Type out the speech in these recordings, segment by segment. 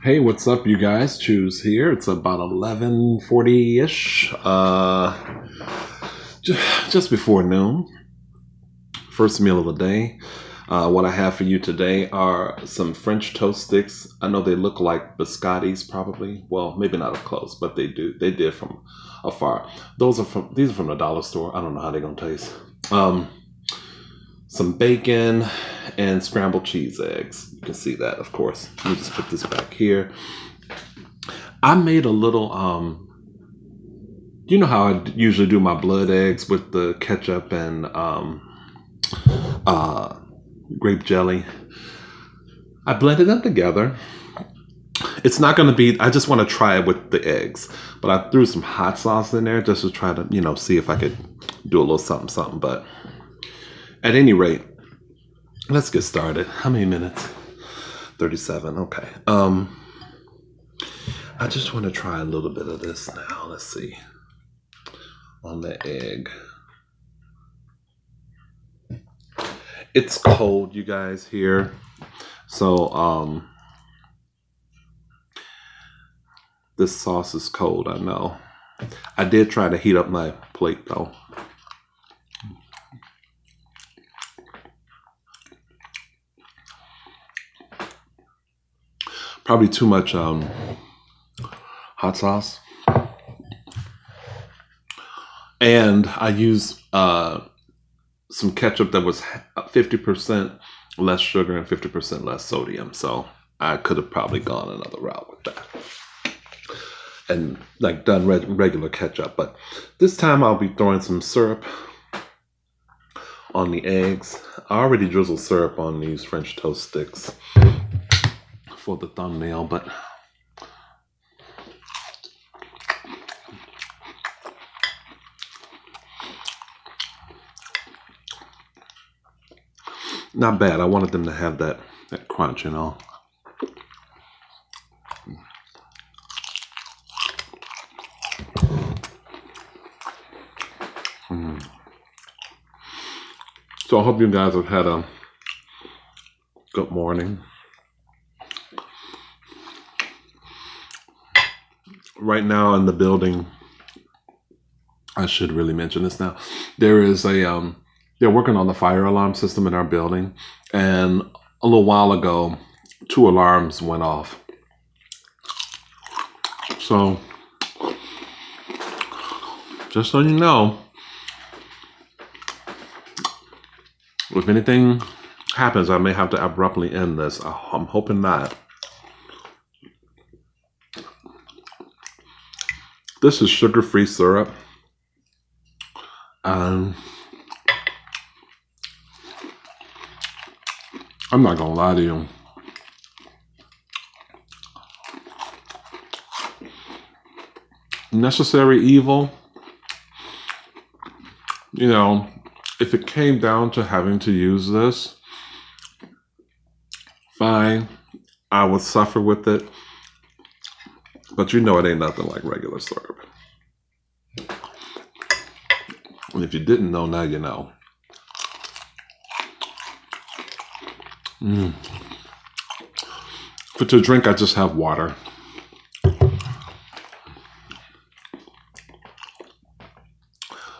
Hey, what's up, you guys? Choose here. It's about 11:40-ish. Just before noon. First meal of the day. What I have for you today are some French toast sticks. I know they look like biscottis, probably. Well, maybe not up close, but they do. They did from afar. These are from the dollar store. I don't know how they're gonna taste. Um, some bacon and scrambled cheese eggs. You can see that, of course. Let me just put this back here. I made a little you know how I usually do my blood eggs with the ketchup and uh grape jelly. I blended them together. It's not going to be, I just want to try it with the eggs, but I threw some hot sauce in there just to try to, see if I could do a little something something. But at any rate, let's get started. How many minutes? 37. Okay. I just want to try a little bit of this now. Let's see. On the egg. It's cold, you guys, here. So this sauce is cold, I know. I did try to heat up my plate though. Probably too much hot sauce. And I used some ketchup that was 50% less sugar and 50% less sodium. So I could have probably gone another route with that and like done regular ketchup. But this time I'll be throwing some syrup on the eggs. I already drizzled syrup on these French toast sticks for the thumbnail, but not bad. I wanted them to have that crunch, So I hope you guys have had a good morning. Right now in the building, I should really mention this now. There is they're working on the fire alarm system in our building, and a little while ago, 2 alarms went off. So, just so you know, if anything happens, I may have to abruptly end this. I'm hoping not. This is sugar-free syrup. I'm not gonna lie to you. Necessary evil. If it came down to having to use this, fine, I would suffer with it. But it ain't nothing like regular syrup. And if you didn't know, now you know. But to drink, I just have water.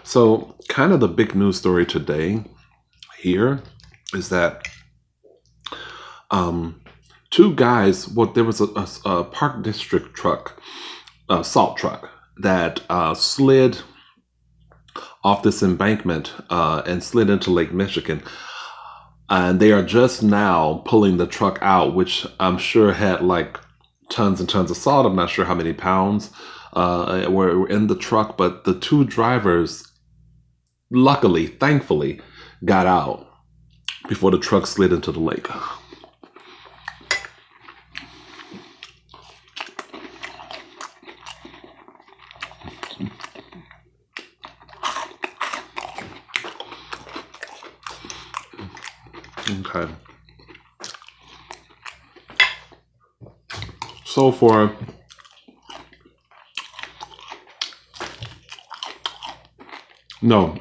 So, kind of the big news story today here is that two guys, there was a Park District truck, a salt truck, that slid off this embankment and slid into Lake Michigan. And they are just now pulling the truck out, which I'm sure had like tons and tons of salt. I'm not sure how many pounds were in the truck, but the two drivers, luckily, thankfully, got out before the truck slid into the lake. Okay. So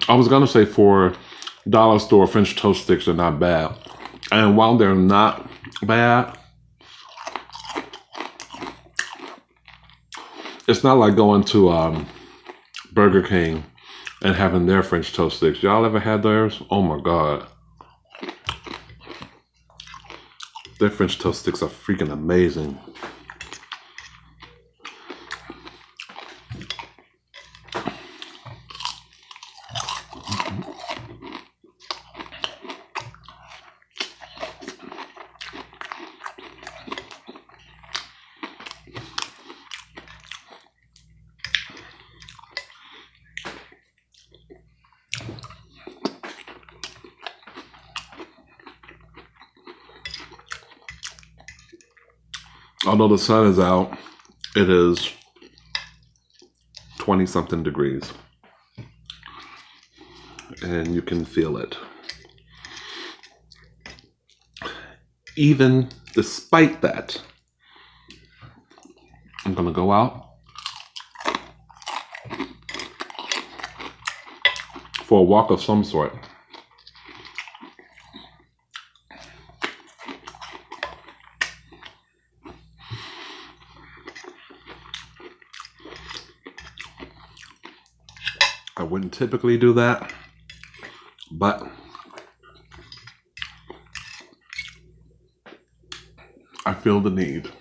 I was gonna say for dollar store French toast sticks are not bad. And while they're not bad, It's not like going to Burger King and having their French toast sticks. Y'all ever had theirs? Oh my God. Their French toast sticks are freaking amazing. Although the sun is out, it is 20 something degrees. And you can feel it. Even despite that, I'm gonna go out for a walk of some sort. I wouldn't typically do that, but I feel the need.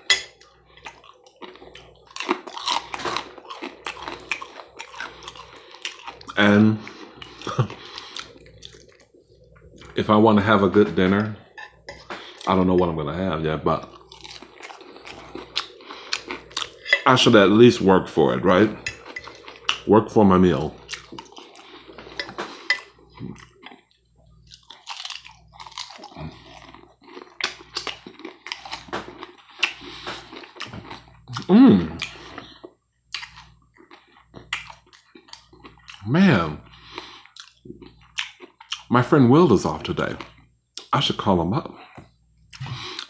And if I want to have a good dinner, I don't know what I'm going to have yet, but I should at least work for it, right? Work for my meal. Man, my friend Will is off today. I should call him up.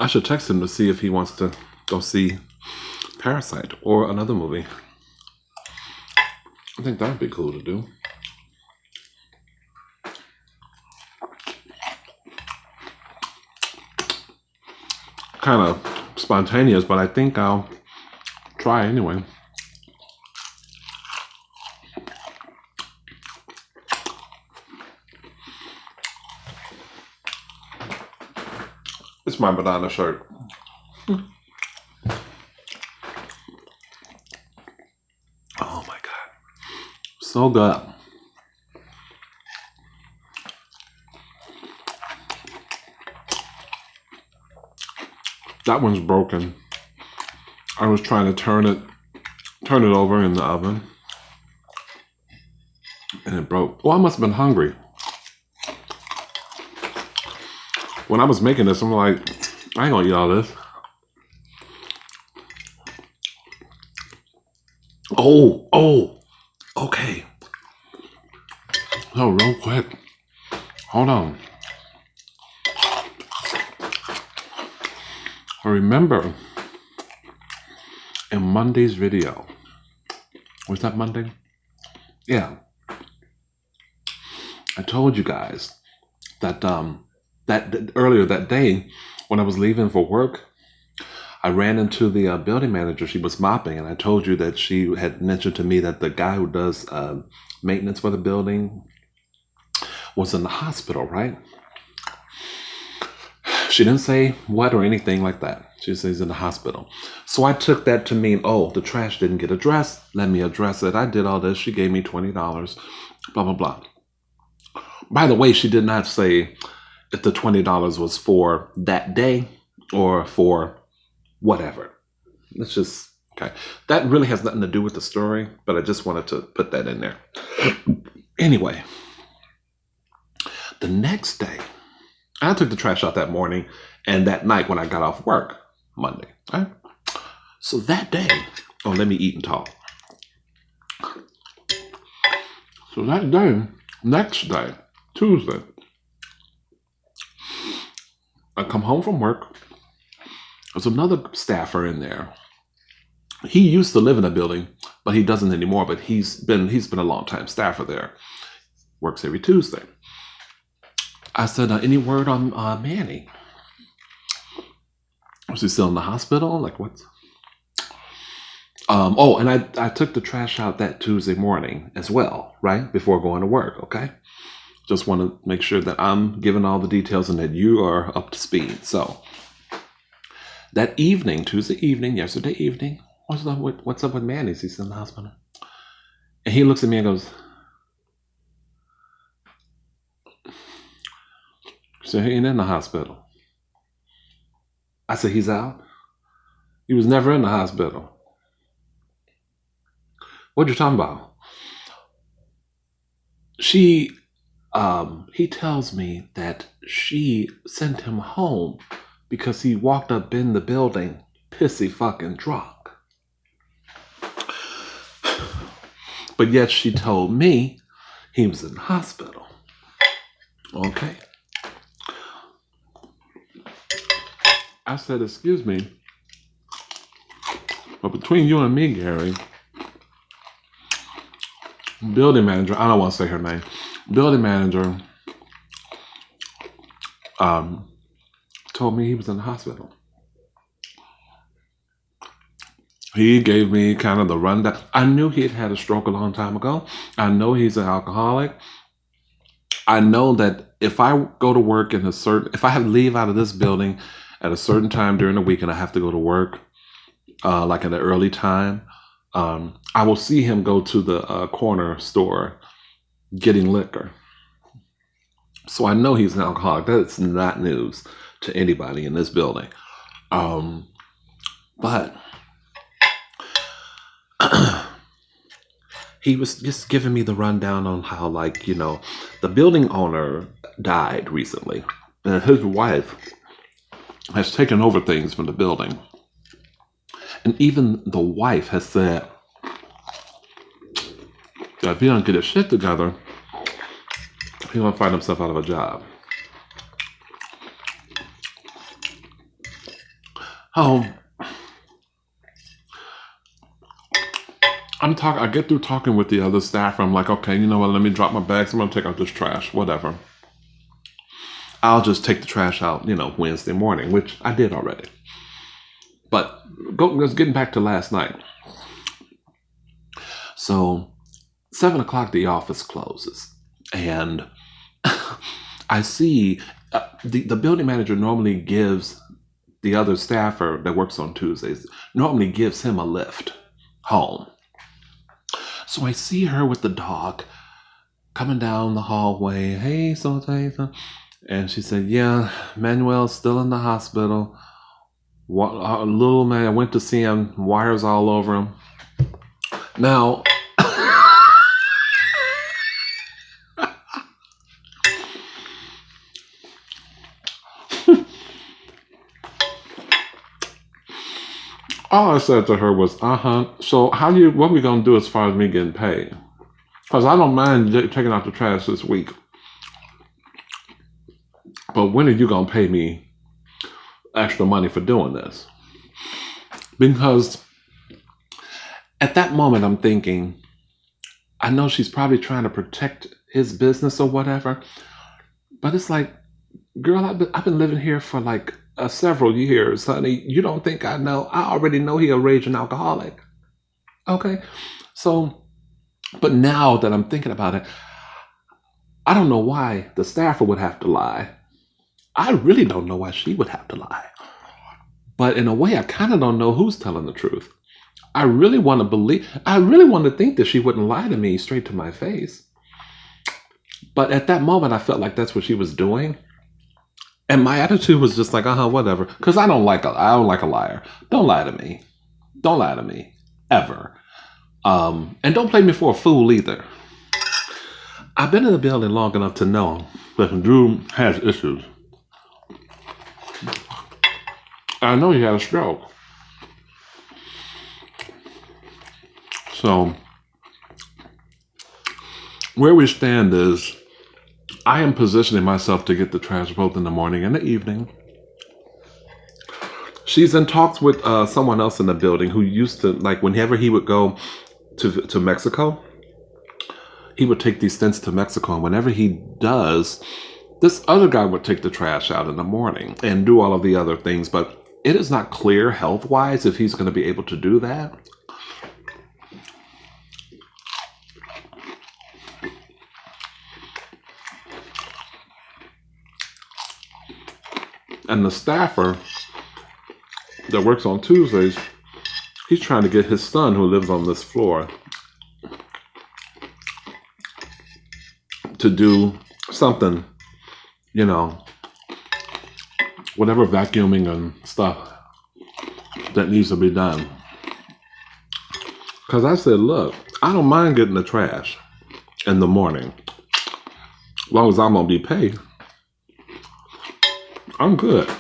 I should text him to see if he wants to go see Parasite or another movie. I think that'd be cool to do. Kind of spontaneous, but I think I'll try anyway. It's my banana shirt. Oh my God. So good. That one's broken. I was trying to turn it over in the oven, and it broke. Well, I must have been hungry. When I was making this, I'm like, I ain't gonna eat all this. Oh, okay. So real quick, hold on. I remember in Monday's video, was that Monday? Yeah. I told you guys that that earlier that day when I was leaving for work, I ran into the building manager. She was mopping, and I told you that she had mentioned to me that the guy who does maintenance for the building was in the hospital, right? She didn't say what or anything like that. She says he's in the hospital. So I took that to mean, oh, the trash didn't get addressed. Let me address it. I did all this. She gave me $20, blah, blah, blah. By the way, she did not say if the $20 was for that day or for whatever. Let's just, okay. That really has nothing to do with the story, but I just wanted to put that in there. Anyway, the next day, I took the trash out that morning and that night when I got off work, Monday. Right? So that day, oh, let me eat and talk. So that day, next day, Tuesday, I come home from work. There's another staffer in there. He used to live in a building, but he doesn't anymore. But he's been a long time staffer there. Works every Tuesday. I said, any word on Manny? Was he still in the hospital? Like, what? Oh, and I took the trash out that Tuesday morning as well, right? Before going to work, okay? Just want to make sure that I'm giving all the details and that you are up to speed. So that evening, Tuesday evening, yesterday evening, what's up with Manny? He's in the hospital. And he looks at me and goes, so he ain't in the hospital. I said, he's out? He was never in the hospital. What you talking about? He tells me that she sent him home because he walked up in the building pissy fucking drunk. But yet she told me he was in the hospital. Okay. I said, excuse me, but between you and me, Gary, building manager, I don't want to say her name, building manager told me he was in the hospital. He gave me kind of the rundown. I knew he had had a stroke a long time ago. I know he's an alcoholic. I know that if I go to work if I have to leave out of this building at a certain time during the week and I have to go to work, like at an early time, I will see him go to the corner store getting liquor. So I know he's an alcoholic. That's not news to anybody in this building. But he was just giving me the rundown on how, like, the building owner died recently, and his wife has taken over things from the building. And even the wife has said that if he don't get his shit together, he's going to find himself out of a job. I get through talking with the other staff. I'm like, okay, you know what? Let me drop my bags. I'm going to take out this trash, whatever. I'll just take the trash out, Wednesday morning, which I did already. But getting back to last night. So 7 o'clock, the office closes. And I see the building manager normally gives the other staffer that works on Tuesdays, normally gives him a lift home. So I see her with the dog coming down the hallway. Hey, so. And she said, yeah, Manuel's still in the hospital. Little man, I went to see him, wires all over him. Now, all I said to her was, so what are we going to do as far as me getting paid? Because I don't mind taking out the trash this week. But when are you going to pay me extra money for doing this? Because at that moment, I'm thinking, I know she's probably trying to protect his business or whatever. But it's like, girl, I've been living here for like several years, honey. You don't think I know? I already know he a raging alcoholic. Okay? So, but now that I'm thinking about it, I don't know why the staffer would have to lie. I really don't know why she would have to lie. But in a way, I kind of don't know who's telling the truth. I really want to think that she wouldn't lie to me straight to my face. But at that moment, I felt like that's what she was doing. And my attitude was just like, whatever. Because I don't like a liar. Don't lie to me. Don't lie to me. Ever. And don't play me for a fool either. I've been in the building long enough to know that Drew has issues. I know he had a stroke. So, where we stand is, I am positioning myself to get the trash both in the morning and the evening. She's in talks with someone else in the building who used to, like, whenever he would go to Mexico, he would take these stints to Mexico. And whenever he does, this other guy would take the trash out in the morning and do all of the other things. But it is not clear health-wise if he's going to be able to do that. And the staffer that works on Tuesdays, he's trying to get his son, who lives on this floor, to do something, you know, whatever vacuuming and stuff that needs to be done. Because I said, look, I don't mind getting the trash in the morning. As long as I'm going to be paid, I'm good.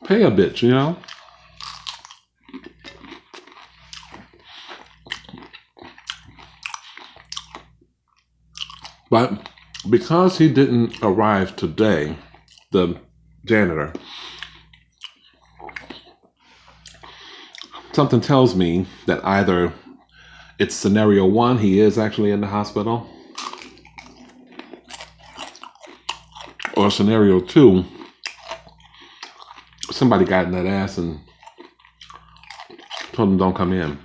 Pay a bitch, you know? But because he didn't arrive today, the janitor, something tells me that either it's scenario one, he is actually in the hospital, or scenario two, somebody got in that ass and told him don't come in.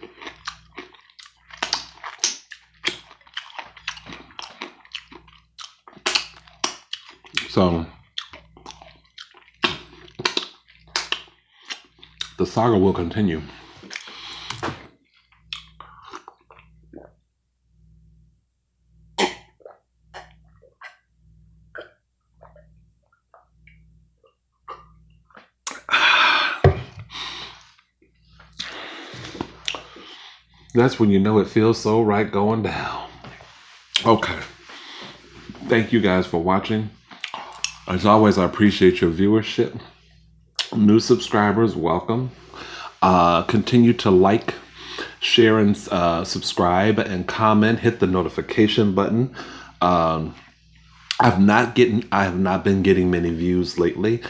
So the saga will continue. That's when you know it feels so right going down. Okay. Thank you guys for watching. As always, I appreciate your viewership. New subscribers, welcome. Continue to like, share, and subscribe and comment. Hit the notification button. I have not been getting many views lately.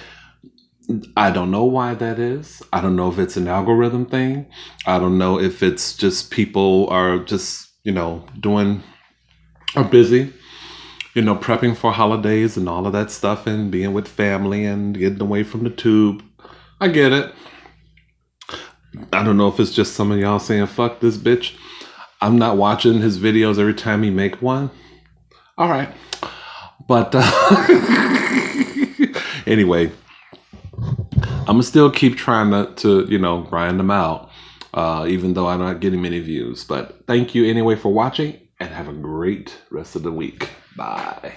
I don't know why that is. I don't know if it's an algorithm thing. I don't know if it's just people are just, are busy, prepping for holidays and all of that stuff and being with family and getting away from the tube. I get it. I don't know if it's just some of y'all saying, fuck this bitch. I'm not watching his videos every time he make one. All right. But anyway, I'm going to still keep trying to grind them out, even though I'm not getting many views. But thank you anyway for watching, and have a great rest of the week. Bye.